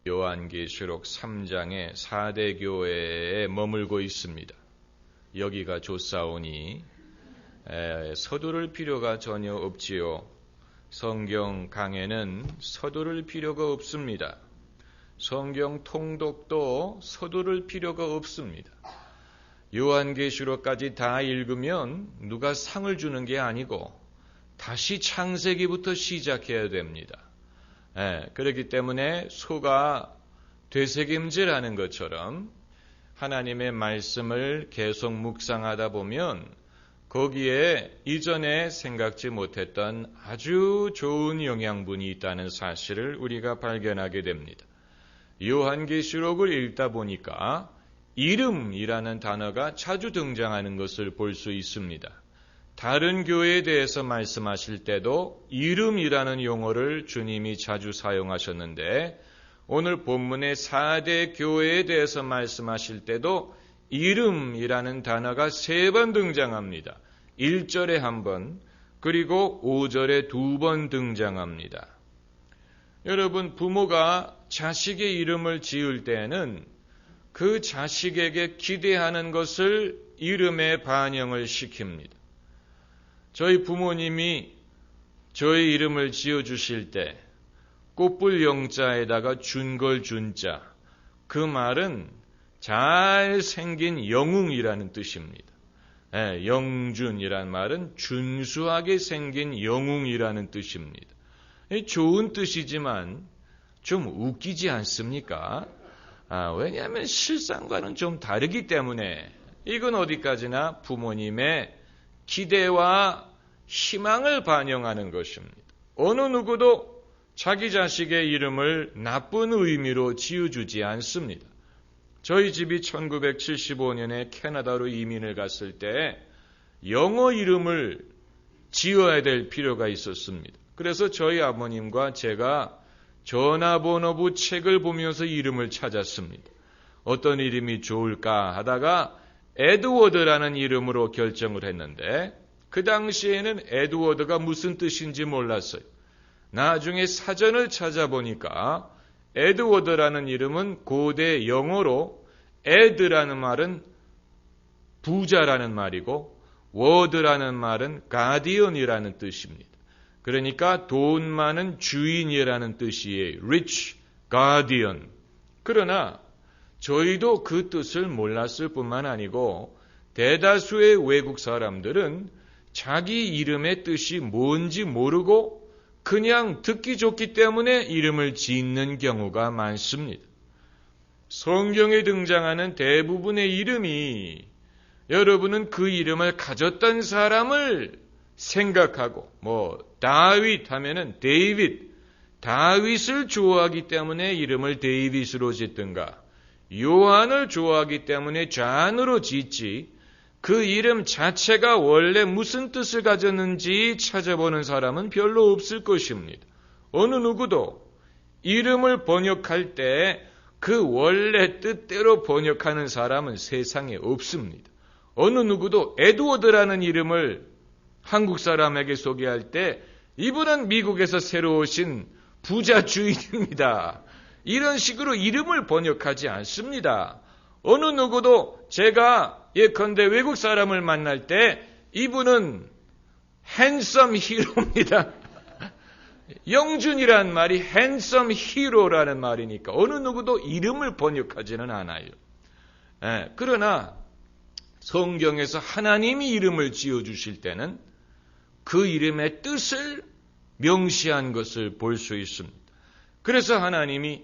요한계시록 3장의 4대 교회에 머물고 있습니다. 여기가 좋사오니 서두를 필요가 전혀 없지요. 성경 강해는 서두를 필요가 없습니다. 성경 통독도 서두를 필요가 없습니다. 요한계시록까지 다 읽으면 누가 상을 주는 게 아니고 다시 창세기부터 시작해야 됩니다. 그렇기 때문에 소가 되새김질하는 것처럼 하나님의 말씀을 계속 묵상하다 보면 거기에 이전에 생각지 못했던 아주 좋은 영양분이 있다는 사실을 우리가 발견하게 됩니다. 요한계시록을 읽다 보니까 이름이라는 단어가 자주 등장하는 것을 볼 수 있습니다. 다른 교회에 대해서 말씀하실 때도 이름이라는 용어를 주님이 자주 사용하셨는데 오늘 본문의 4대 교회에 대해서 말씀하실 때도 이름이라는 단어가 3번 등장합니다. 1절에 1번, 그리고 5절에 2번 등장합니다. 여러분, 부모가 자식의 이름을 지을 때에는 그 자식에게 기대하는 것을 이름에 반영을 시킵니다. 저희 부모님이 저의 이름을 지어주실 때 꽃불 영자에다가 준걸 준자, 그 말은 잘생긴 영웅이라는 뜻입니다. 영준이란 말은 준수하게 생긴 영웅이라는 뜻입니다. 좋은 뜻이지만 좀 웃기지 않습니까? 왜냐하면 실상과는 좀 다르기 때문에 이건 어디까지나 부모님의 기대와 희망을 반영하는 것입니다. 어느 누구도 자기 자식의 이름을 나쁜 의미로 지어주지 않습니다. 저희 집이 1975년에 캐나다로 이민을 갔을 때 영어 이름을 지어야 될 필요가 있었습니다. 그래서 저희 아버님과 제가 전화번호부 책을 보면서 이름을 찾았습니다. 어떤 이름이 좋을까 하다가 에드워드라는 이름으로 결정을 했는데 그 당시에는 에드워드가 무슨 뜻인지 몰랐어요. 나중에 사전을 찾아보니까 에드워드라는 이름은 고대 영어로 에드라는 말은 부자라는 말이고 워드라는 말은 가디언이라는 뜻입니다. 그러니까 돈 많은 주인이라는 뜻이에요. rich guardian. 그러나 저희도 그 뜻을 몰랐을 뿐만 아니고 대다수의 외국 사람들은 자기 이름의 뜻이 뭔지 모르고 그냥 듣기 좋기 때문에 이름을 짓는 경우가 많습니다. 성경에 등장하는 대부분의 이름이 여러분은 그 이름을 가졌던 사람을 생각하고 다윗 하면은 다윗을 좋아하기 때문에 이름을 데이빗으로 짓든가 요한을 좋아하기 때문에 존으로 짓지 그 이름 자체가 원래 무슨 뜻을 가졌는지 찾아보는 사람은 별로 없을 것입니다. 어느 누구도 이름을 번역할 때 그 원래 뜻대로 번역하는 사람은 세상에 없습니다. 어느 누구도 에드워드라는 이름을 한국 사람에게 소개할 때 이분은 미국에서 새로 오신 부자 주인입니다. 이런 식으로 이름을 번역하지 않습니다. 어느 누구도 제가 예컨대 외국 사람을 만날 때 이분은 핸섬 히로입니다. 영준이란 말이 핸섬 히로라는 말이니까 어느 누구도 이름을 번역하지는 않아요. 그러나 성경에서 하나님이 이름을 지어주실 때는 그 이름의 뜻을 명시한 것을 볼 수 있습니다. 그래서 하나님이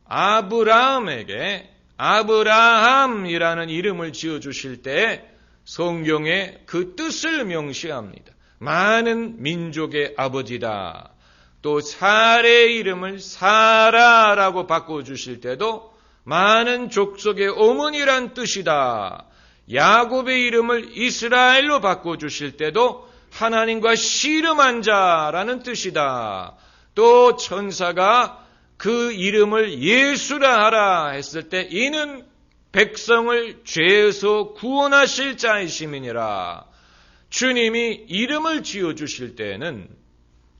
아브라함에게 아브라함이라는 이름을 지어주실 때 성경에 그 뜻을 명시합니다. 많은 민족의 아버지다. 또 사레의 이름을 사라라고 바꿔주실 때도 많은 족속의 어머니란 뜻이다. 야곱의 이름을 이스라엘로 바꿔주실 때도 하나님과 씨름한 자라는 뜻이다. 또 천사가 그 이름을 예수라 하라 했을 때 이는 백성을 죄에서 구원하실 자이심이니라. 주님이 이름을 지어주실 때에는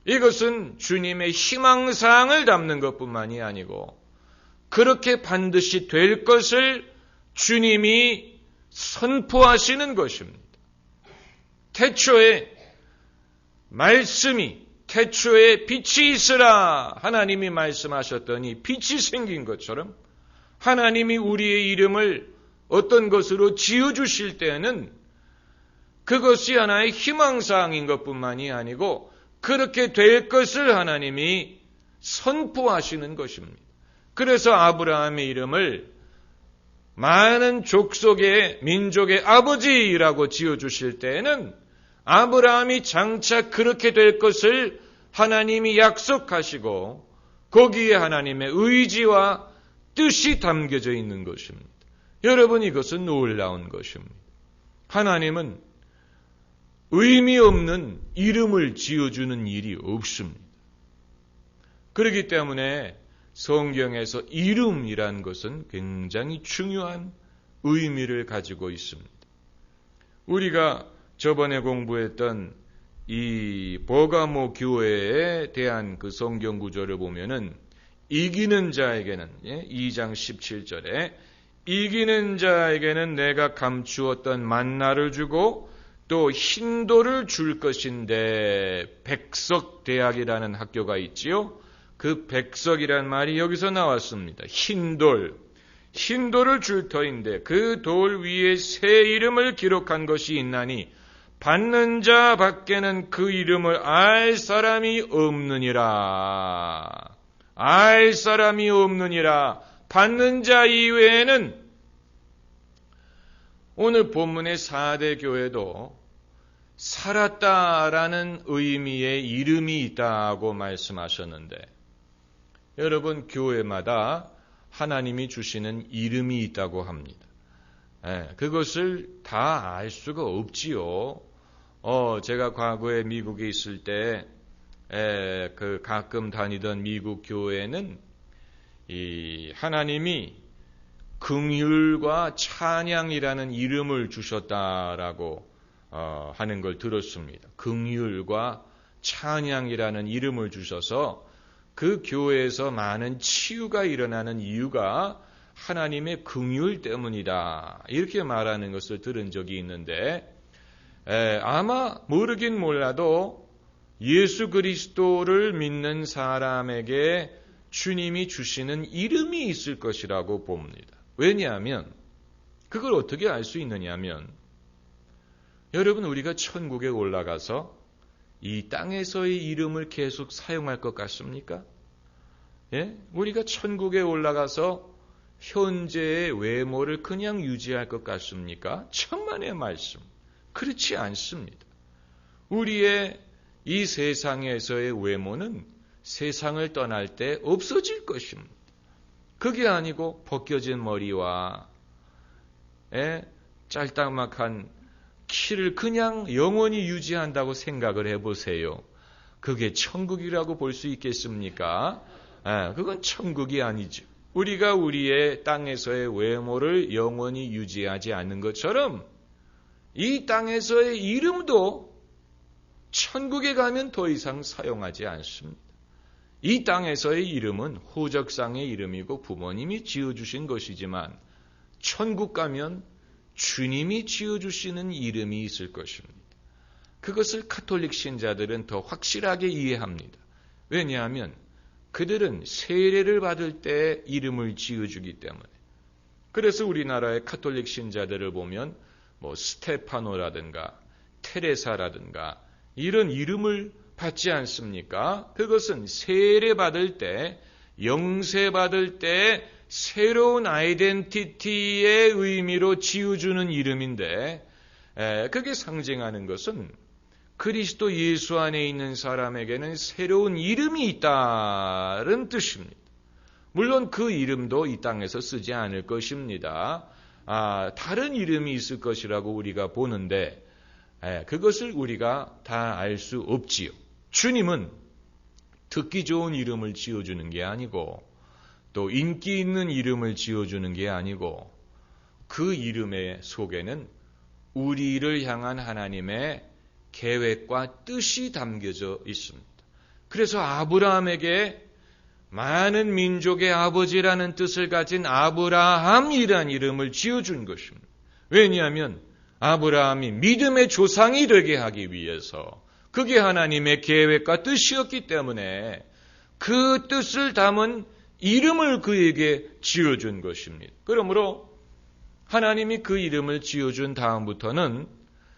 이것은 주님의 희망사항을 담는 것뿐만이 아니고 그렇게 반드시 될 것을 주님이 선포하시는 것입니다. 태초에 말씀이, 태초에 빛이 있으라 하나님이 말씀하셨더니 빛이 생긴 것처럼 하나님이 우리의 이름을 어떤 것으로 지어주실 때는 그것이 하나의 희망사항인 것뿐만이 아니고 그렇게 될 것을 하나님이 선포하시는 것입니다. 그래서 아브라함의 이름을 많은 족속의 민족의 아버지라고 지어주실 때에는 아브라함이 장차 그렇게 될 것을 하나님이 약속하시고 거기에 하나님의 의지와 뜻이 담겨져 있는 것입니다. 여러분, 이것은 놀라운 것입니다. 하나님은 의미 없는 이름을 지어주는 일이 없습니다. 그렇기 때문에 성경에서 이름이란 것은 굉장히 중요한 의미를 가지고 있습니다. 우리가 저번에 공부했던 이 버가모 교회에 대한 그 성경 구절을 보면은 이기는 자에게는 2장 17절에 이기는 자에게는 내가 감추었던 만나를 주고 또 흰돌을 줄 것인데 백석대학이라는 학교가 있지요. 그 백석이란 말이 여기서 나왔습니다. 흰돌을 줄 터인데 그 돌 위에 새 이름을 기록한 것이 있나니 받는 자 밖에는 그 이름을 알 사람이 없느니라. 알 사람이 없느니라. 받는 자 이외에는 오늘 본문의 4대 교회도 살았다라는 의미의 이름이 있다고 말씀하셨는데 여러분, 교회마다 하나님이 주시는 이름이 있다고 합니다. 그것을 다 알 수가 없지요. 제가 과거에 미국에 있을 때 가끔 다니던 미국 교회는 이 하나님이 긍휼과 찬양이라는 이름을 주셨다라고 하는 걸 들었습니다. 긍휼과 찬양이라는 이름을 주셔서 그 교회에서 많은 치유가 일어나는 이유가 하나님의 긍휼 때문이다. 이렇게 말하는 것을 들은 적이 있는데 아마 모르긴 몰라도 예수 그리스도를 믿는 사람에게 주님이 주시는 이름이 있을 것이라고 봅니다. 왜냐하면 그걸 어떻게 알 수 있느냐면 여러분, 우리가 천국에 올라가서 이 땅에서의 이름을 계속 사용할 것 같습니까? 우리가 천국에 올라가서 현재의 외모를 그냥 유지할 것 같습니까? 천만의 말씀. 그렇지 않습니다. 우리의 이 세상에서의 외모는 세상을 떠날 때 없어질 것입니다. 그게 아니고 벗겨진 머리와 짤딱막한 키를 그냥 영원히 유지한다고 생각을 해보세요. 그게 천국이라고 볼 수 있겠습니까? 그건 천국이 아니죠. 우리가 우리의 땅에서의 외모를 영원히 유지하지 않는 것처럼 이 땅에서의 이름도 천국에 가면 더 이상 사용하지 않습니다. 이 땅에서의 이름은 호적상의 이름이고 부모님이 지어주신 것이지만 천국 가면 주님이 지어주시는 이름이 있을 것입니다. 그것을 가톨릭 신자들은 더 확실하게 이해합니다. 왜냐하면 그들은 세례를 받을 때 이름을 지어주기 때문에. 그래서 우리나라의 가톨릭 신자들을 보면 스테파노라든가 테레사라든가 이런 이름을 받지 않습니까? 그것은 세례 받을 때, 영세 받을 때 새로운 아이덴티티의 의미로 지어주는 이름인데 그게 상징하는 것은 그리스도 예수 안에 있는 사람에게는 새로운 이름이 있다는 뜻입니다. 물론 그 이름도 이 땅에서 쓰지 않을 것입니다. 다른 이름이 있을 것이라고 우리가 보는데 그것을 우리가 다 알 수 없지요. 주님은 듣기 좋은 이름을 지어주는 게 아니고 또 인기 있는 이름을 지어주는 게 아니고 그 이름의 속에는 우리를 향한 하나님의 계획과 뜻이 담겨져 있습니다. 그래서 아브라함에게 많은 민족의 아버지라는 뜻을 가진 아브라함이란 이름을 지어준 것입니다. 왜냐하면 아브라함이 믿음의 조상이 되게 하기 위해서 그게 하나님의 계획과 뜻이었기 때문에 그 뜻을 담은 이름을 그에게 지어준 것입니다. 그러므로 하나님이 그 이름을 지어준 다음부터는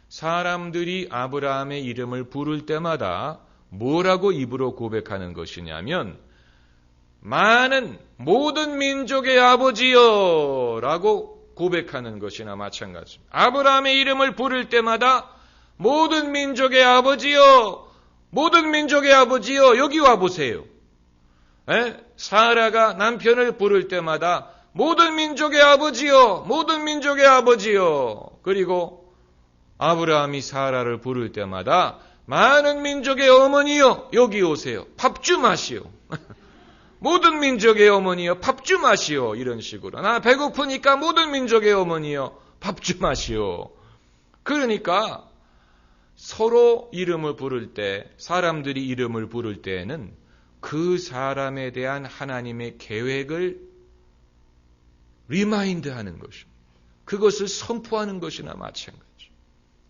사람들이 아브라함의 이름을 부를 때마다 뭐라고 입으로 고백하는 것이냐면 많은 모든 민족의 아버지여 라고 고백하는 것이나 마찬가지입니다. 아브라함의 이름을 부를 때마다 모든 민족의 아버지여, 모든 민족의 아버지여, 여기 와보세요. 사라가 남편을 부를 때마다 모든 민족의 아버지여, 모든 민족의 아버지여. 그리고 아브라함이 사라를 부를 때마다 많은 민족의 어머니여, 여기 오세요. 밥 좀 하시오. 모든 민족의 어머니여, 밥 좀 하시오. 이런 식으로. 나 배고프니까 모든 민족의 어머니여, 밥 좀 하시오. 그러니까 서로 이름을 부를 때, 사람들이 이름을 부를 때에는 그 사람에 대한 하나님의 계획을 리마인드하는 것입니다. 그것을 선포하는 것이나 마찬가지죠.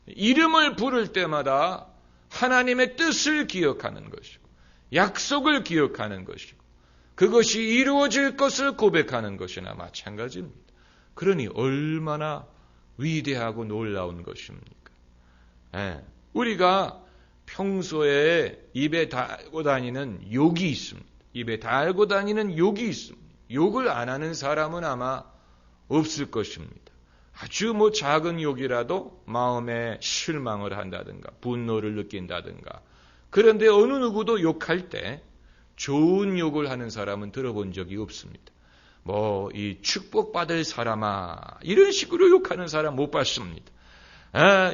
이름을 부를 때마다 하나님의 뜻을 기억하는 것이고 약속을 기억하는 것이고 그것이 이루어질 것을 고백하는 것이나 마찬가지입니다. 그러니 얼마나 위대하고 놀라운 것입니까? 우리가 평소에 입에 달고 다니는 욕이 있습니다. 입에 달고 다니는 욕이 있습니다. 욕을 안 하는 사람은 아마 없을 것입니다. 아주 작은 욕이라도 마음에 실망을 한다든가 분노를 느낀다든가. 그런데 어느 누구도 욕할 때 좋은 욕을 하는 사람은 들어본 적이 없습니다. 이 축복받을 사람아 이런 식으로 욕하는 사람 못 봤습니다.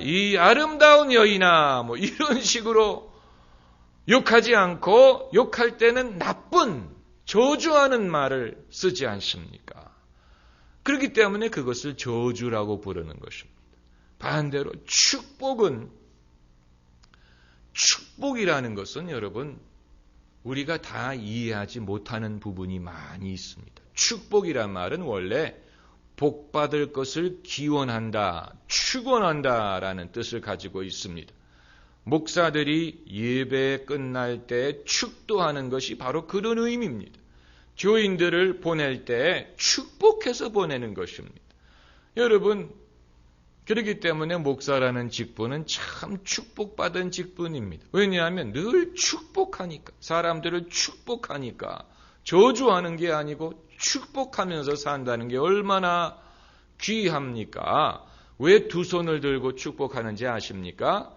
이 아름다운 여인아 이런 식으로 욕하지 않고 욕할 때는 나쁜 저주하는 말을 쓰지 않습니까? 그렇기 때문에 그것을 저주라고 부르는 것입니다. 반대로 축복이라는 것은 여러분 우리가 다 이해하지 못하는 부분이 많이 있습니다. 축복이란 말은 원래 복받을 것을 기원한다, 축원한다라는 뜻을 가지고 있습니다. 목사들이 예배 끝날 때 축도하는 것이 바로 그런 의미입니다. 교인들을 보낼 때 축복해서 보내는 것입니다. 여러분, 그렇기 때문에 목사라는 직분은 참 축복받은 직분입니다. 왜냐하면 늘 축복하니까, 사람들을 축복하니까 저주하는 게 아니고 축복하면서 산다는 게 얼마나 귀합니까? 왜 두 손을 들고 축복하는지 아십니까?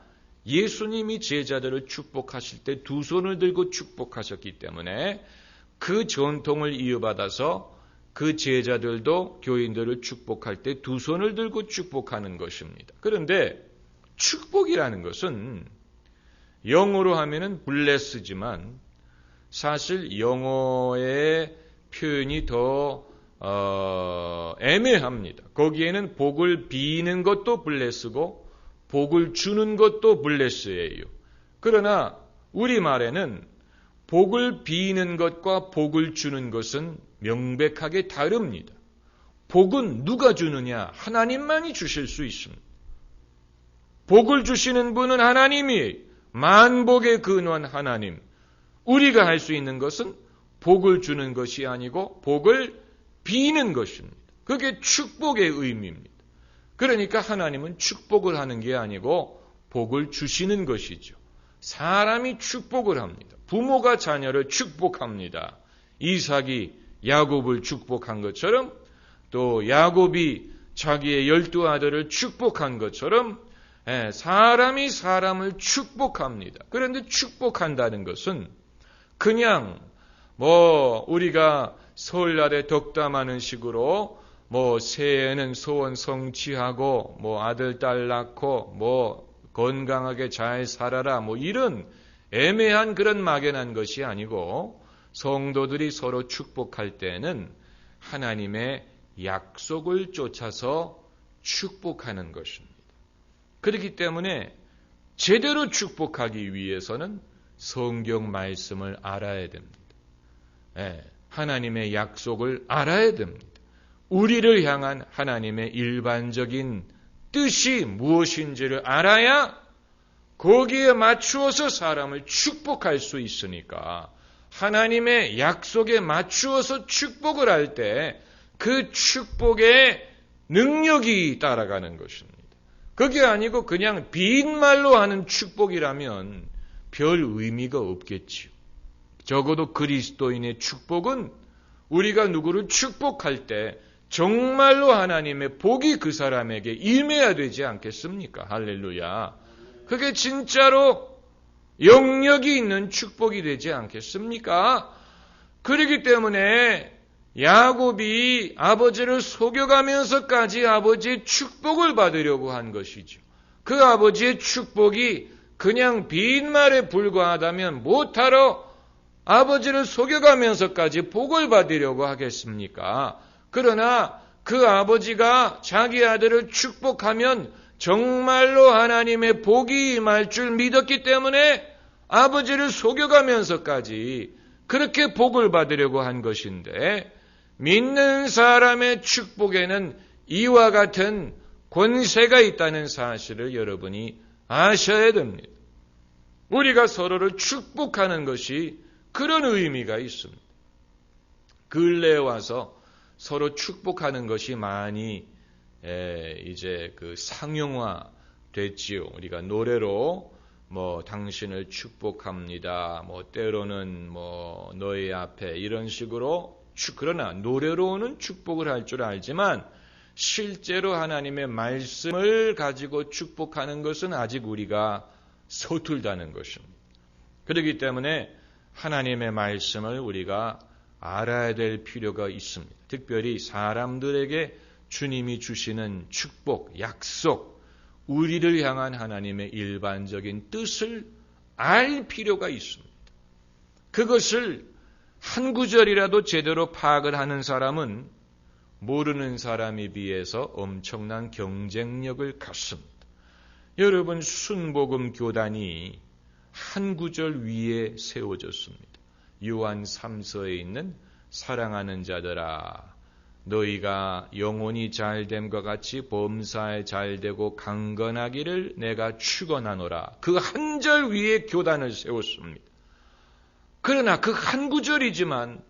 예수님이 제자들을 축복하실 때 두 손을 들고 축복하셨기 때문에 그 전통을 이어받아서 그 제자들도 교인들을 축복할 때 두 손을 들고 축복하는 것입니다. 그런데 축복이라는 것은 영어로 하면은 bless지만 사실 영어의 표현이 더 애매합니다. 거기에는 복을 비는 것도 bless고 복을 주는 것도 bless예요. 그러나 우리말에는 복을 비는 것과 복을 주는 것은 명백하게 다릅니다. 복은 누가 주느냐? 하나님만이 주실 수 있습니다. 복을 주시는 분은 하나님이에요. 만복의 근원 하나님. 우리가 할 수 있는 것은 복을 주는 것이 아니고 복을 비는 것입니다. 그게 축복의 의미입니다. 그러니까 하나님은 축복을 하는 게 아니고 복을 주시는 것이죠. 사람이 축복을 합니다. 부모가 자녀를 축복합니다. 이삭이 야곱을 축복한 것처럼 또 야곱이 자기의 12 아들을 축복한 것처럼 사람이 사람을 축복합니다. 그런데 축복한다는 것은 그냥 우리가 설날에 덕담하는 식으로 새해에는 소원 성취하고 아들 딸 낳고 건강하게 잘 살아라 이런 애매한 그런 막연한 것이 아니고 성도들이 서로 축복할 때는 하나님의 약속을 쫓아서 축복하는 것입니다. 그렇기 때문에 제대로 축복하기 위해서는 성경 말씀을 알아야 됩니다. 하나님의 약속을 알아야 됩니다. 우리를 향한 하나님의 일반적인 뜻이 무엇인지를 알아야 거기에 맞추어서 사람을 축복할 수 있으니까 하나님의 약속에 맞추어서 축복을 할 때 그 축복의 능력이 따라가는 것입니다. 그게 아니고 그냥 빈말로 하는 축복이라면 별 의미가 없겠지요. 적어도 그리스도인의 축복은 우리가 누구를 축복할 때 정말로 하나님의 복이 그 사람에게 임해야 되지 않겠습니까? 할렐루야. 그게 진짜로 영역이 있는 축복이 되지 않겠습니까? 그렇기 때문에 야곱이 아버지를 속여가면서까지 아버지의 축복을 받으려고 한 것이죠. 그 아버지의 축복이 그냥 빈말에 불과하다면 못하러 아버지를 속여가면서까지 복을 받으려고 하겠습니까? 그러나 그 아버지가 자기 아들을 축복하면 정말로 하나님의 복이 임할 줄 믿었기 때문에 아버지를 속여가면서까지 그렇게 복을 받으려고 한 것인데, 믿는 사람의 축복에는 이와 같은 권세가 있다는 사실을 여러분이 아셔야 됩니다. 우리가 서로를 축복하는 것이 그런 의미가 있습니다. 근래에 와서 서로 축복하는 것이 많이 이제 그 상용화 됐지요. 우리가 노래로 당신을 축복합니다. 때로는 너희 앞에 이런 식으로 그러나 노래로는 축복을 할 줄 알지만 실제로 하나님의 말씀을 가지고 축복하는 것은 아직 우리가 서툴다는 것입니다. 그렇기 때문에 하나님의 말씀을 우리가 알아야 될 필요가 있습니다. 특별히 사람들에게 주님이 주시는 축복, 약속, 우리를 향한 하나님의 일반적인 뜻을 알 필요가 있습니다. 그것을 한 구절이라도 제대로 파악을 하는 사람은 모르는 사람에 비해서 엄청난 경쟁력을 갖습니다. 여러분, 순복음 교단이 한 구절 위에 세워졌습니다. 요한 3서에 있는 사랑하는 자들아, 너희가 영혼이 잘됨과 같이 범사에 잘되고 강건하기를 내가 축원하노라. 그 한 절 위에 교단을 세웠습니다. 그러나 그 한 구절이지만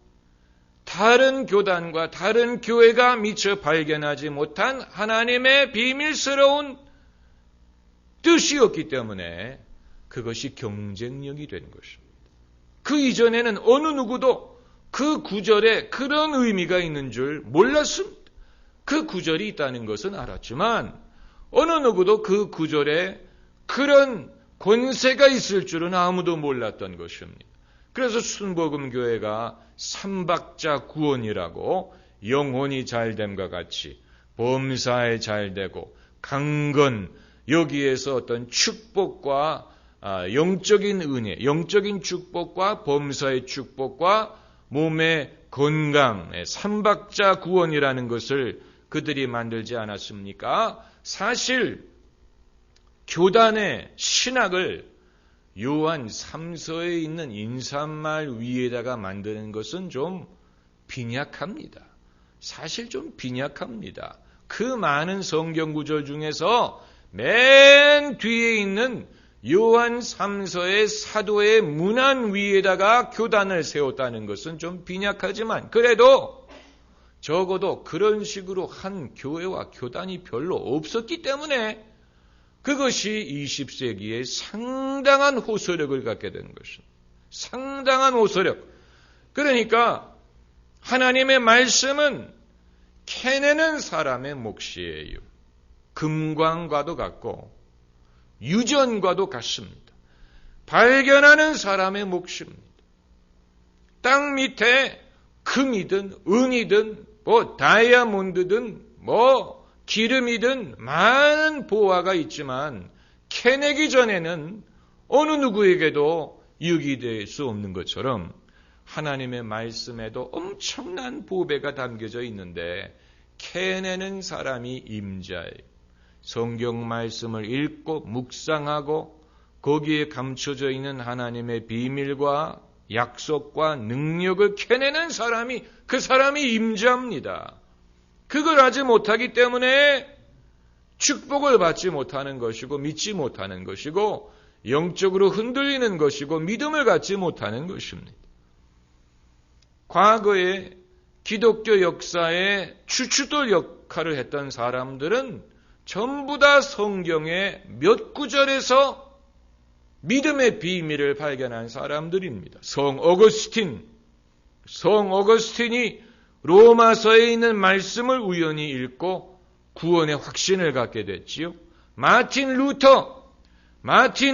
다른 교단과 다른 교회가 미처 발견하지 못한 하나님의 비밀스러운 뜻이었기 때문에 그것이 경쟁력이 된 것입니다. 그 이전에는 어느 누구도 그 구절에 그런 의미가 있는 줄 몰랐습니다. 그 구절이 있다는 것은 알았지만 어느 누구도 그 구절에 그런 권세가 있을 줄은 아무도 몰랐던 것입니다. 그래서 순복음교회가 삼박자 구원이라고 영혼이 잘됨과 같이 범사에 잘되고 강건, 여기에서 어떤 축복과 영적인 은혜, 영적인 축복과 범사의 축복과 몸의 건강, 삼박자 구원이라는 것을 그들이 만들지 않았습니까? 사실 교단의 신학을 요한 3서에 있는 인사말 위에다가 만드는 것은 좀 빈약합니다. 사실 좀 빈약합니다. 그 많은 성경 구절 중에서 맨 뒤에 있는 요한 3서의 사도의 문안 위에다가 교단을 세웠다는 것은 좀 빈약하지만 그래도 적어도 그런 식으로 한 교회와 교단이 별로 없었기 때문에 그것이 20세기에 상당한 호소력을 갖게 된 것입니다. 상당한 호소력. 그러니까 하나님의 말씀은 캐내는 사람의 몫이에요. 금광과도 같고 유전과도 같습니다. 발견하는 사람의 몫입니다. 땅 밑에 금이든 은이든 다이아몬드든 기름이든 많은 보화가 있지만 캐내기 전에는 어느 누구에게도 유기될 수 없는 것처럼 하나님의 말씀에도 엄청난 보배가 담겨져 있는데 캐내는 사람이 임자예요. 성경 말씀을 읽고 묵상하고 거기에 감춰져 있는 하나님의 비밀과 약속과 능력을 캐내는 사람이 그 사람이 임자입니다. 그걸 하지 못하기 때문에 축복을 받지 못하는 것이고 믿지 못하는 것이고 영적으로 흔들리는 것이고 믿음을 갖지 못하는 것입니다. 과거에 기독교 역사에 추추돌 역할을 했던 사람들은 전부 다 성경의 몇 구절에서 믿음의 비밀을 발견한 사람들입니다. 성 어거스틴이 로마서에 있는 말씀을 우연히 읽고 구원의 확신을 갖게 됐지요. 마틴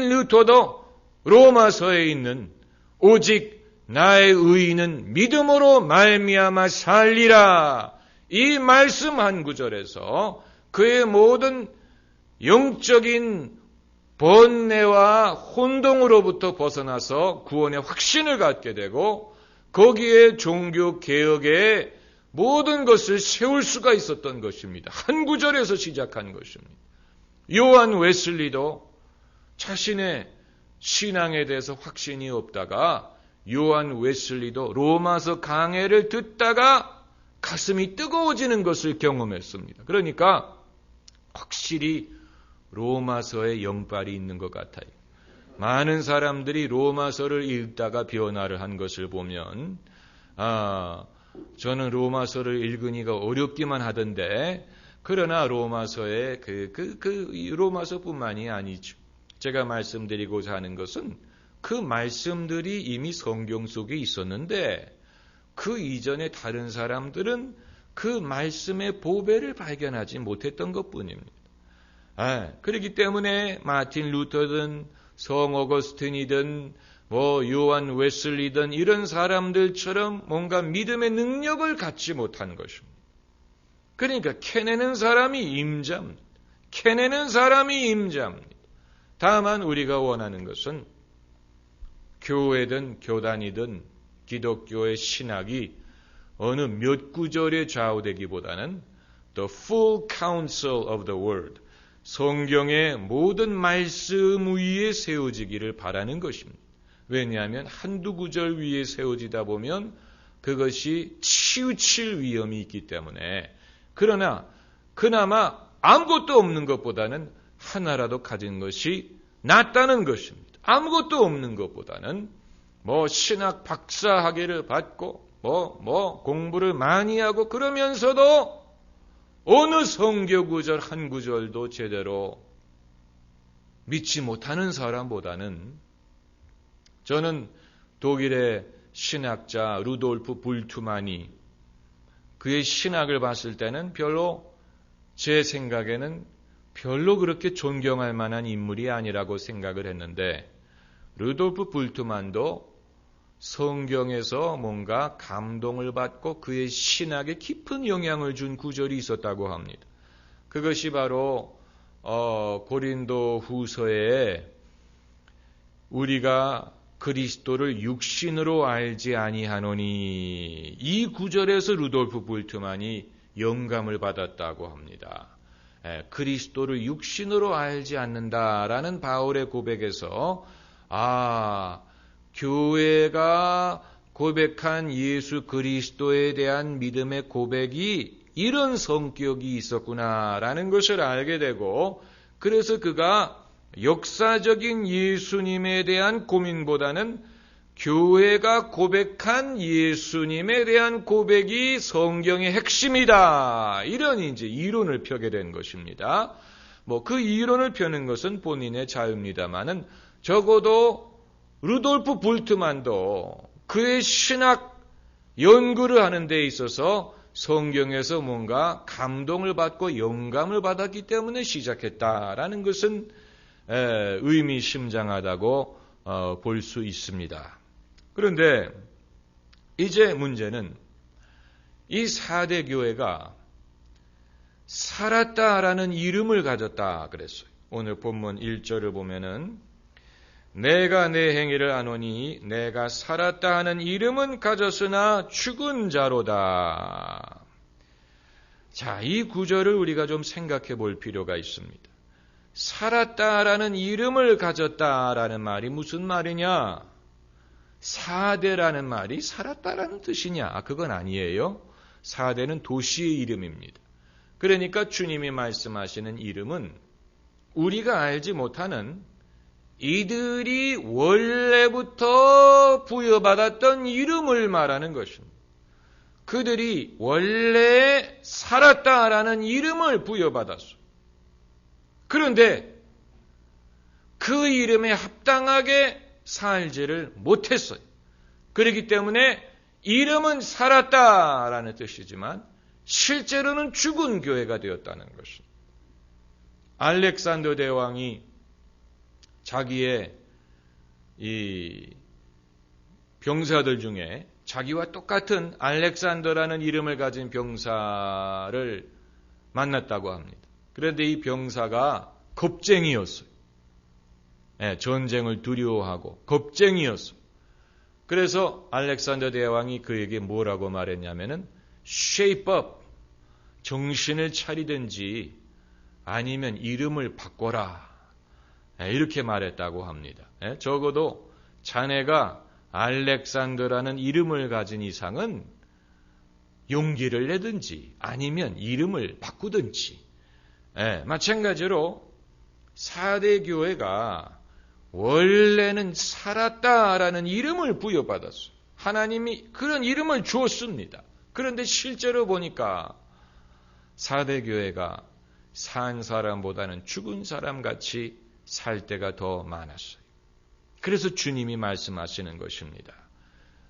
루터도 로마서에 있는 오직 나의 의인은 믿음으로 말미암아 살리라, 이 말씀 한 구절에서 그의 모든 영적인 번뇌와 혼동으로부터 벗어나서 구원의 확신을 갖게 되고 거기에 종교 개혁의 모든 것을 세울 수가 있었던 것입니다. 한 구절에서 시작한 것입니다. 요한 웨슬리도 자신의 신앙에 대해서 확신이 없다가 요한 웨슬리도 로마서 강해를 듣다가 가슴이 뜨거워지는 것을 경험했습니다. 그러니까 확실히 로마서에 영빨이 있는 것 같아요. 많은 사람들이 로마서를 읽다가 변화를 한 것을 보면 저는 로마서를 읽으니까 어렵기만 하던데, 그러나 로마서의 로마서뿐만이 아니죠. 제가 말씀드리고자 하는 것은 그 말씀들이 이미 성경 속에 있었는데 그 이전에 다른 사람들은 그 말씀의 보배를 발견하지 못했던 것뿐입니다. 그렇기 때문에 마틴 루터든 성 어거스틴이든 요한 웨슬리든 이런 사람들처럼 뭔가 믿음의 능력을 갖지 못한 것입니다. 그러니까 캐내는 사람이 임자입니다. 다만 우리가 원하는 것은 교회든 교단이든 기독교의 신학이 어느 몇 구절에 좌우되기보다는 the full counsel of the word, 성경의 모든 말씀 위에 세워지기를 바라는 것입니다. 왜냐하면 한두 구절 위에 세워지다 보면 그것이 치우칠 위험이 있기 때문에. 그러나 그나마 아무것도 없는 것보다는 하나라도 가진 것이 낫다는 것입니다. 아무것도 없는 것보다는 신학 박사 학위를 받고 공부를 많이 하고 그러면서도 어느 성경 구절 한 구절도 제대로 믿지 못하는 사람보다는, 저는 독일의 신학자 루돌프 불투만이 그의 신학을 봤을 때는 제 생각에는 별로 그렇게 존경할 만한 인물이 아니라고 생각을 했는데, 루돌프 불투만도 성경에서 뭔가 감동을 받고 그의 신학에 깊은 영향을 준 구절이 있었다고 합니다. 그것이 바로 고린도 후서에 우리가 그리스도를 육신으로 알지 아니하노니, 이 구절에서 루돌프 불트만이 영감을 받았다고 합니다. 그리스도를 육신으로 알지 않는다라는 바울의 고백에서 교회가 고백한 예수 그리스도에 대한 믿음의 고백이 이런 성격이 있었구나라는 것을 알게 되고, 그래서 그가 역사적인 예수님에 대한 고민보다는 교회가 고백한 예수님에 대한 고백이 성경의 핵심이다, 이런 이제 이론을 펴게 된 것입니다. 그 이론을 펴는 것은 본인의 자유입니다만은, 적어도 루돌프 불트만도 그의 신학 연구를 하는 데 있어서 성경에서 뭔가 감동을 받고 영감을 받았기 때문에 시작했다라는 것은 의미심장하다고 볼 수 있습니다. 그런데 이제 문제는 이 4대 교회가 살았다라는 이름을 가졌다 그랬어요. 오늘 본문 1절을 보면은 내가 내 행위를 아노니 내가 살았다 하는 이름은 가졌으나 죽은 자로다. 자, 이 구절을 우리가 좀 생각해 볼 필요가 있습니다. 살았다라는 이름을 가졌다라는 말이 무슨 말이냐? 사대라는 말이 살았다라는 뜻이냐? 그건 아니에요. 사대는 도시의 이름입니다. 그러니까 주님이 말씀하시는 이름은 우리가 알지 못하는 이들이 원래부터 부여받았던 이름을 말하는 것입니다. 그들이 원래 살았다라는 이름을 부여받았어. 그런데 그 이름에 합당하게 살지를 못했어요. 그렇기 때문에 이름은 살았다라는 뜻이지만 실제로는 죽은 교회가 되었다는 것입니다. 알렉산더 대왕이 자기의 이 병사들 중에 자기와 똑같은 알렉산더라는 이름을 가진 병사를 만났다고 합니다. 그런데 이 병사가 겁쟁이였어요. 전쟁을 두려워하고 겁쟁이였어요. 그래서 알렉산더 대왕이 그에게 뭐라고 말했냐면은 shape up, 정신을 차리든지 아니면 이름을 바꿔라. 이렇게 말했다고 합니다. 적어도 자네가 알렉산더라는 이름을 가진 이상은 용기를 내든지 아니면 이름을 바꾸든지. 마찬가지로 사대교회가 원래는 살았다라는 이름을 부여받았어요. 하나님이 그런 이름을 주었습니다. 그런데 실제로 보니까 사대교회가 산 사람보다는 죽은 사람같이 살 때가 더 많았어요. 그래서 주님이 말씀하시는 것입니다.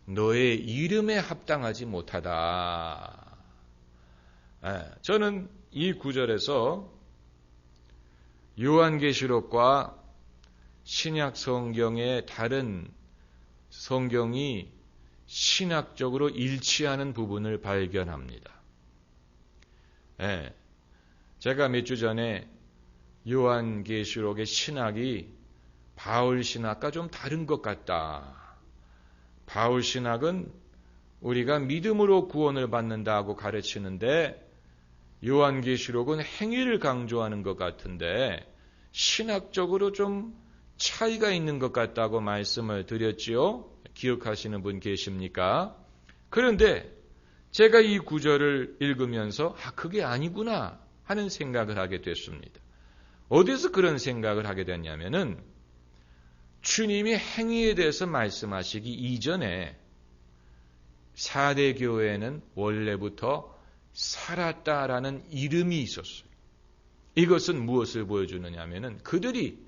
너의 이름에 합당하지 못하다. 저는 이 구절에서 요한계시록과 신약 성경의 다른 성경이 신학적으로 일치하는 부분을 발견합니다. 제가 몇 주 전에 요한계시록의 신학이 바울 신학과 좀 다른 것 같다. 바울 신학은 우리가 믿음으로 구원을 받는다고 가르치는데 요한계시록은 행위를 강조하는 것 같은데 신학적으로 좀 차이가 있는 것 같다고 말씀을 드렸지요. 기억하시는 분 계십니까? 그런데 제가 이 구절을 읽으면서 그게 아니구나 하는 생각을 하게 됐습니다. 어디서 그런 생각을 하게 됐냐면은 주님이 행위에 대해서 말씀하시기 이전에 사대교회는 원래부터 살았다라는 이름이 있었어요. 이것은 무엇을 보여주느냐 하면은 그들이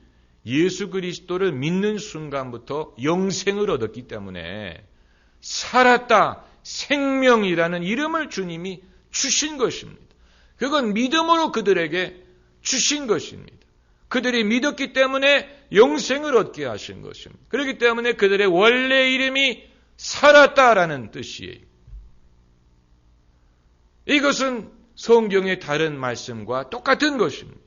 예수 그리스도를 믿는 순간부터 영생을 얻었기 때문에 살았다, 생명이라는 이름을 주님이 주신 것입니다. 그건 믿음으로 그들에게 주신 것입니다. 그들이 믿었기 때문에 영생을 얻게 하신 것입니다. 그렇기 때문에 그들의 원래 이름이 살았다라는 뜻이에요. 이것은 성경의 다른 말씀과 똑같은 것입니다.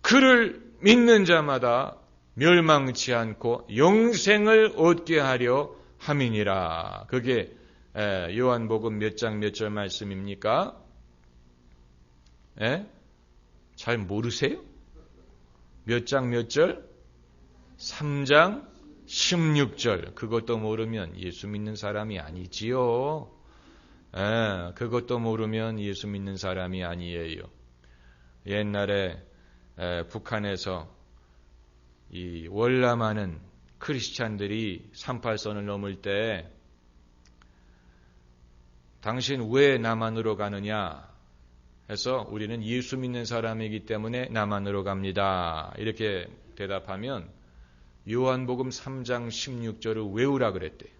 그를 믿는 자마다 멸망치 않고 영생을 얻게 하려 함이니라. 그게 요한복음 몇 장 몇 절 말씀입니까? 잘 모르세요? 몇 장 몇 절? 3장 16절. 그것도 모르면 예수 믿는 사람이 아니지요. 그것도 모르면 예수 믿는 사람이 아니에요. 옛날에 북한에서 이 월남하는 크리스찬들이 38선을 넘을 때 당신 왜 남한으로 가느냐 해서 우리는 예수 믿는 사람이기 때문에 남한으로 갑니다. 이렇게 대답하면 요한복음 3장 16절을 외우라 그랬대요.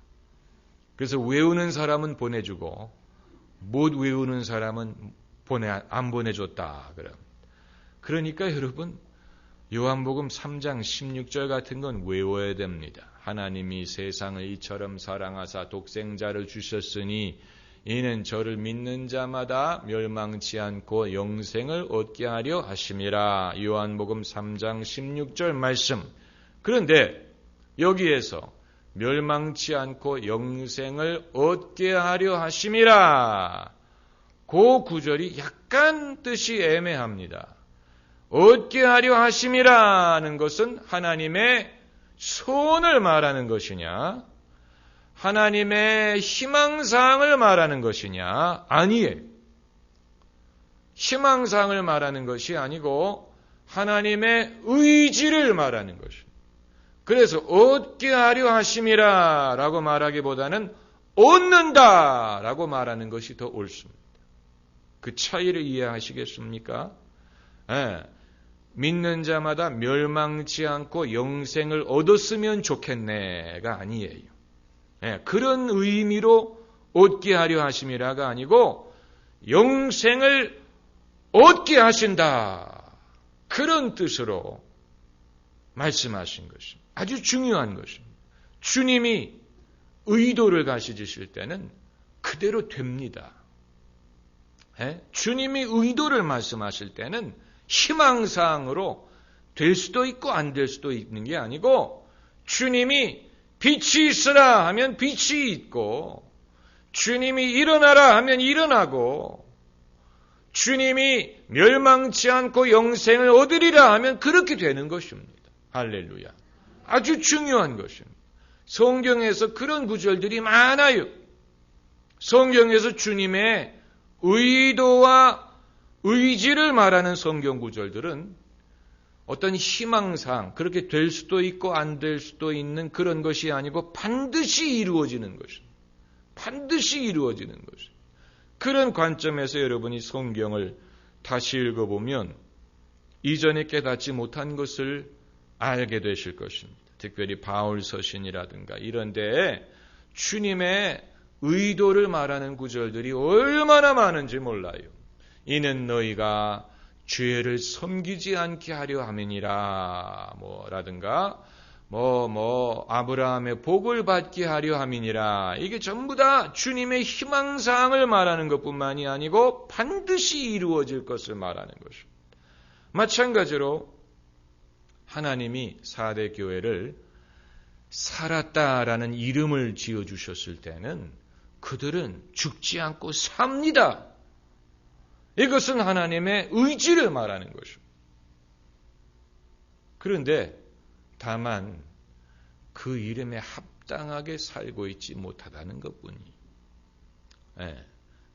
그래서 외우는 사람은 보내주고 못 외우는 사람은 안 보내줬다. 그러니까 여러분 요한복음 3장 16절 같은 건 외워야 됩니다. 하나님이 세상을 이처럼 사랑하사 독생자를 주셨으니 이는 저를 믿는 자마다 멸망치 않고 영생을 얻게 하려 하심이라. 요한복음 3장 16절 말씀. 그런데 여기에서 멸망치 않고 영생을 얻게 하려 하심이라. 그 구절이 약간 뜻이 애매합니다. 얻게 하려 하심이라는 것은 하나님의 소원을 말하는 것이냐? 하나님의 희망사항을 말하는 것이냐? 아니에요. 희망사항을 말하는 것이 아니고 하나님의 의지를 말하는 것입니다. 그래서 얻게 하려 하심이라 라고 말하기보다는 얻는다 라고 말하는 것이 더 옳습니다. 그 차이를 이해하시겠습니까? 예, 믿는 자마다 멸망치 않고 영생을 얻었으면 좋겠네가 아니에요. 예, 그런 의미로 얻게 하려 하심이라가 아니고 영생을 얻게 하신다. 그런 뜻으로 말씀하신 것입니다. 아주 중요한 것입니다. 주님이 의도를 가지실 때는 그대로 됩니다. 예? 주님이 의도를 말씀하실 때는 희망사항으로 될 수도 있고 안 될 수도 있는 게 아니고 주님이 빛이 있으라 하면 빛이 있고 주님이 일어나라 하면 일어나고 주님이 멸망치 않고 영생을 얻으리라 하면 그렇게 되는 것입니다. 할렐루야. 아주 중요한 것입니다. 성경에서 그런 구절들이 많아요. 성경에서 주님의 의도와 의지를 말하는 성경 구절들은 어떤 희망상 그렇게 될 수도 있고 안 될 수도 있는 그런 것이 아니고 반드시 이루어지는 것입니다. 반드시 이루어지는 것입니다. 그런 관점에서 여러분이 성경을 다시 읽어보면 이전에 깨닫지 못한 것을 알게 되실 것입니다. 특별히 바울 서신이라든가 이런 데에 주님의 의도를 말하는 구절들이 얼마나 많은지 몰라요. 이는 너희가 죄를 섬기지 않게 하려 함이니라 라든가 아브라함의 복을 받게 하려 함이니라. 이게 전부 다 주님의 희망사항을 말하는 것뿐만이 아니고 반드시 이루어질 것을 말하는 것입니다. 마찬가지로 하나님이 4대 교회를 살았다라는 이름을 지어주셨을 때는 그들은 죽지 않고 삽니다. 이것은 하나님의 의지를 말하는 것입니다. 그런데 다만 그 이름에 합당하게 살고 있지 못하다는 것뿐이에요.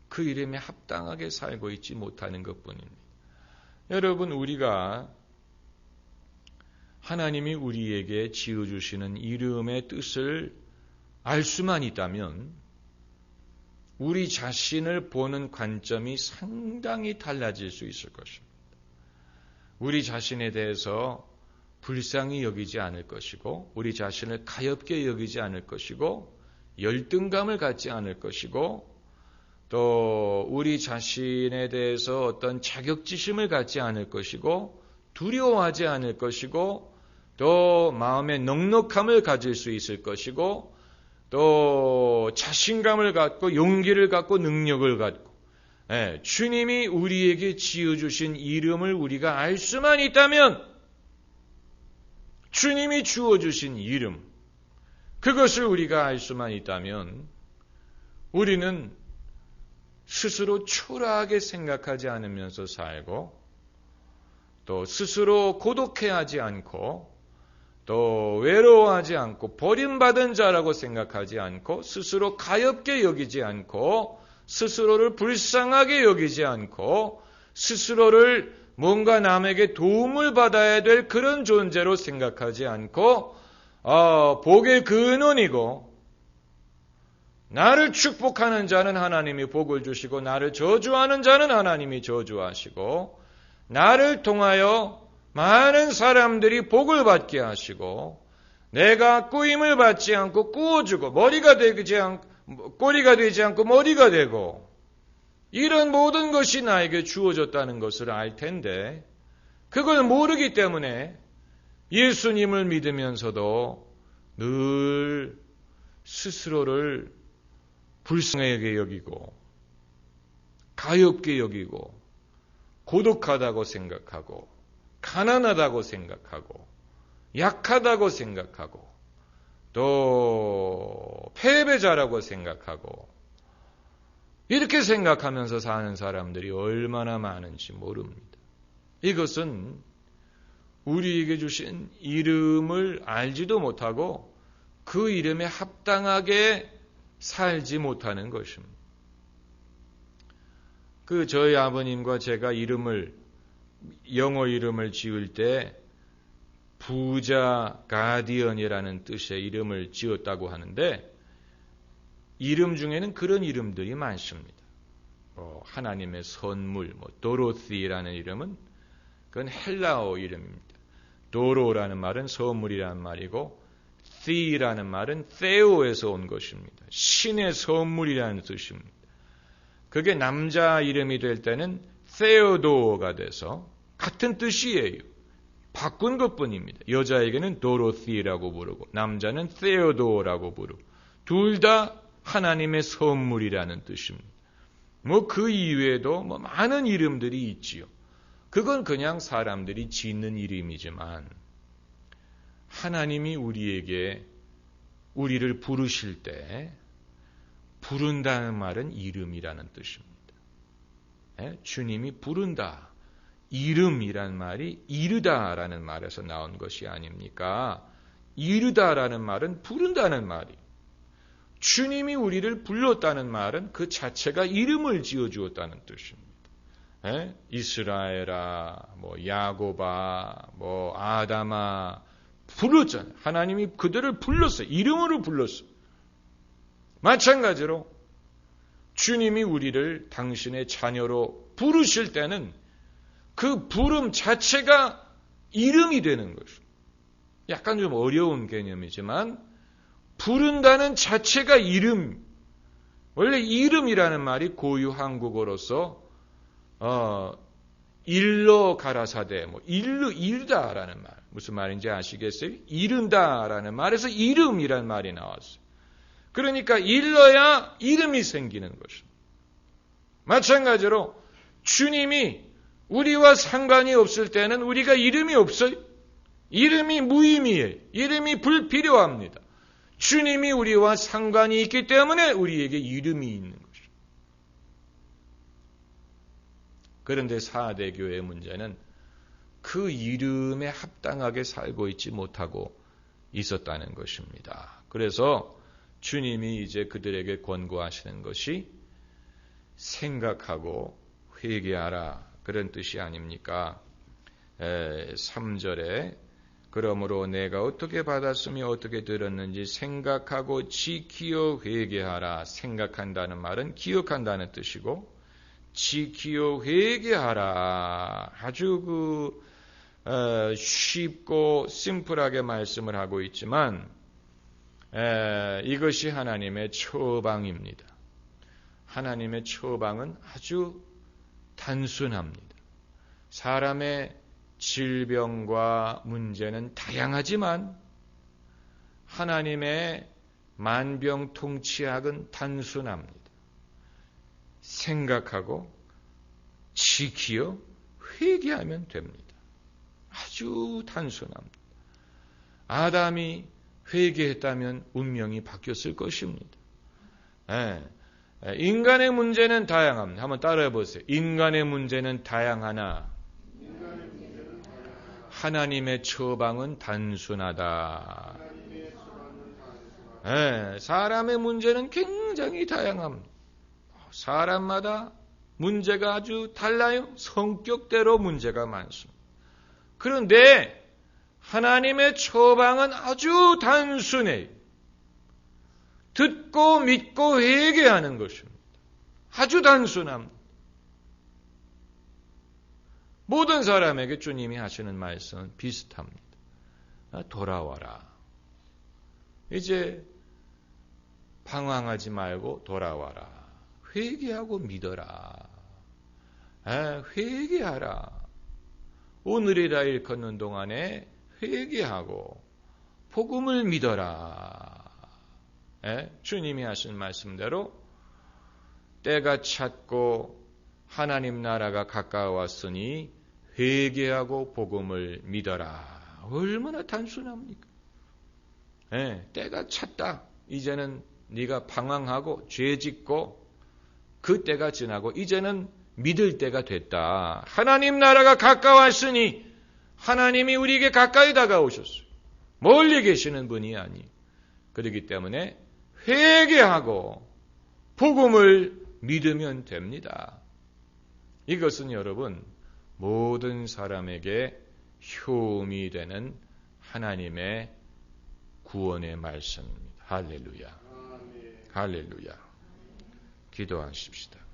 그 이름에 합당하게 살고 있지 못하는 것뿐입니다. 여러분, 우리가 하나님이 우리에게 지어주시는 이름의 뜻을 알 수만 있다면 우리 자신을 보는 관점이 상당히 달라질 수 있을 것입니다. 우리 자신에 대해서 불쌍히 여기지 않을 것이고 우리 자신을 가엽게 여기지 않을 것이고 열등감을 갖지 않을 것이고 또 우리 자신에 대해서 어떤 자격지심을 갖지 않을 것이고 두려워하지 않을 것이고 또 마음의 넉넉함을 가질 수 있을 것이고 또 자신감을 갖고 용기를 갖고 능력을 갖고 주님이 우리에게 지어주신 이름을 우리가 알 수만 있다면 주님이 주어주신 이름 그것을 우리가 알 수만 있다면 우리는 스스로 초라하게 생각하지 않으면서 살고 또 스스로 고독해하지 않고 또 외로워하지 않고 버림받은 자라고 생각하지 않고 스스로 가엽게 여기지 않고 스스로를 불쌍하게 여기지 않고 스스로를 뭔가 남에게 도움을 받아야 될 그런 존재로 생각하지 않고 복의 근원이고 나를 축복하는 자는 하나님이 복을 주시고 나를 저주하는 자는 하나님이 저주하시고 나를 통하여 많은 사람들이 복을 받게 하시고 내가 꾸임을 받지 않고 꾸어주고 꼬리가 되지 않고 머리가 되고 이런 모든 것이 나에게 주어졌다는 것을 알 텐데 그걸 모르기 때문에 예수님을 믿으면서도 늘 스스로를 불쌍하게 여기고 가엾게 여기고 고독하다고 생각하고 가난하다고 생각하고 약하다고 생각하고 또 패배자라고 생각하고 이렇게 생각하면서 사는 사람들이 얼마나 많은지 모릅니다. 이것은 우리에게 주신 이름을 알지도 못하고 그 이름에 합당하게 살지 못하는 것입니다. 저희 아버님과 제가 영어 이름을 지을 때 부자 가디언이라는 뜻의 이름을 지었다고 하는데, 이름 중에는 그런 이름들이 많습니다. 하나님의 선물, 도로시라는 이름은 그건 헬라어 이름입니다. 도로라는 말은 선물이라는 말이고, 씨라는 말은 세오에서 온 것입니다. 신의 선물이라는 뜻입니다. 그게 남자 이름이 될 때는 세오도어가 돼서 같은 뜻이에요. 바꾼 것뿐입니다. 여자에게는 도로시라고 부르고 남자는 세오도어라고 부르고 둘 다 하나님의 선물이라는 뜻입니다. 그 이외에도 많은 이름들이 있지요. 그건 그냥 사람들이 짓는 이름이지만 하나님이 우리를 부르실 때 부른다는 말은 이름이라는 뜻입니다. 주님이 부른다. 이름이란 말이 이르다라는 말에서 나온 것이 아닙니까? 이르다라는 말은 부른다는 말이에요. 주님이 우리를 불렀다는 말은 그 자체가 이름을 지어주었다는 뜻입니다. 이스라엘아, 야곱아, 아담아 불렀잖아요. 하나님이 그들을 불렀어요. 이름으로 불렀어요. 마찬가지로 주님이 우리를 당신의 자녀로 부르실 때는 그 부름 자체가 이름이 되는 것이죠. 약간 좀 어려운 개념이지만 부른다는 자체가 이름. 원래 이름이라는 말이 고유 한국어로서 일러 가라사대, 일다라는 말. 무슨 말인지 아시겠어요? 이른다라는 말에서 이름이라는 말이 나왔어요. 그러니까 일러야 이름이 생기는 것입니다. 마찬가지로 주님이 우리와 상관이 없을 때는 우리가 이름이 없어요. 이름이 무의미해요. 이름이 불필요합니다. 주님이 우리와 상관이 있기 때문에 우리에게 이름이 있는 것입니다. 그런데 4대 교회의 문제는 그 이름에 합당하게 살고 있지 못하고 있었다는 것입니다. 그래서 주님이 이제 그들에게 권고하시는 것이 생각하고 회개하라, 그런 뜻이 아닙니까? 3절에 그러므로 내가 어떻게 받았으며 어떻게 들었는지 생각하고 지키어 회개하라. 생각한다는 말은 기억한다는 뜻이고, 지키어 회개하라. 아주 쉽고 심플하게 말씀을 하고 있지만 이것이 하나님의 처방입니다. 하나님의 처방은 아주 단순합니다. 사람의 질병과 문제는 다양하지만 하나님의 만병통치약은 단순합니다. 생각하고 지키어 회개하면 됩니다. 아주 단순합니다. 아담이 회개했다면 운명이 바뀌었을 것입니다. 인간의 문제는 다양합니다. 한번 따라해 보세요. 인간의 문제는 다양하나 하나님의 처방은 단순하다. 사람의 문제는 굉장히 다양합니다. 사람마다 문제가 아주 달라요. 성격대로 문제가 많습니다. 그런데 하나님의 처방은 아주 단순해요. 듣고 믿고 회개하는 것입니다. 아주 단순합니다. 모든 사람에게 주님이 하시는 말씀은 비슷합니다. 돌아와라. 이제 방황하지 말고 돌아와라. 회개하고 믿어라. 회개하라. 오늘이라 일컫는 동안에 회개하고 복음을 믿어라. 주님이 하신 말씀대로 때가 찼고 하나님 나라가 가까웠으니 회개하고 복음을 믿어라. 얼마나 단순합니까? 때가 찼다. 이제는 네가 방황하고 죄짓고 그 때가 지나고 이제는 믿을 때가 됐다. 하나님 나라가 가까웠으니 하나님이 우리에게 가까이 다가오셨어요. 멀리 계시는 분이 아니. 그렇기 때문에 회개하고 복음을 믿으면 됩니다. 이것은 여러분 모든 사람에게 효험이 되는 하나님의 구원의 말씀입니다. 할렐루야. 할렐루야. 기도하십시다.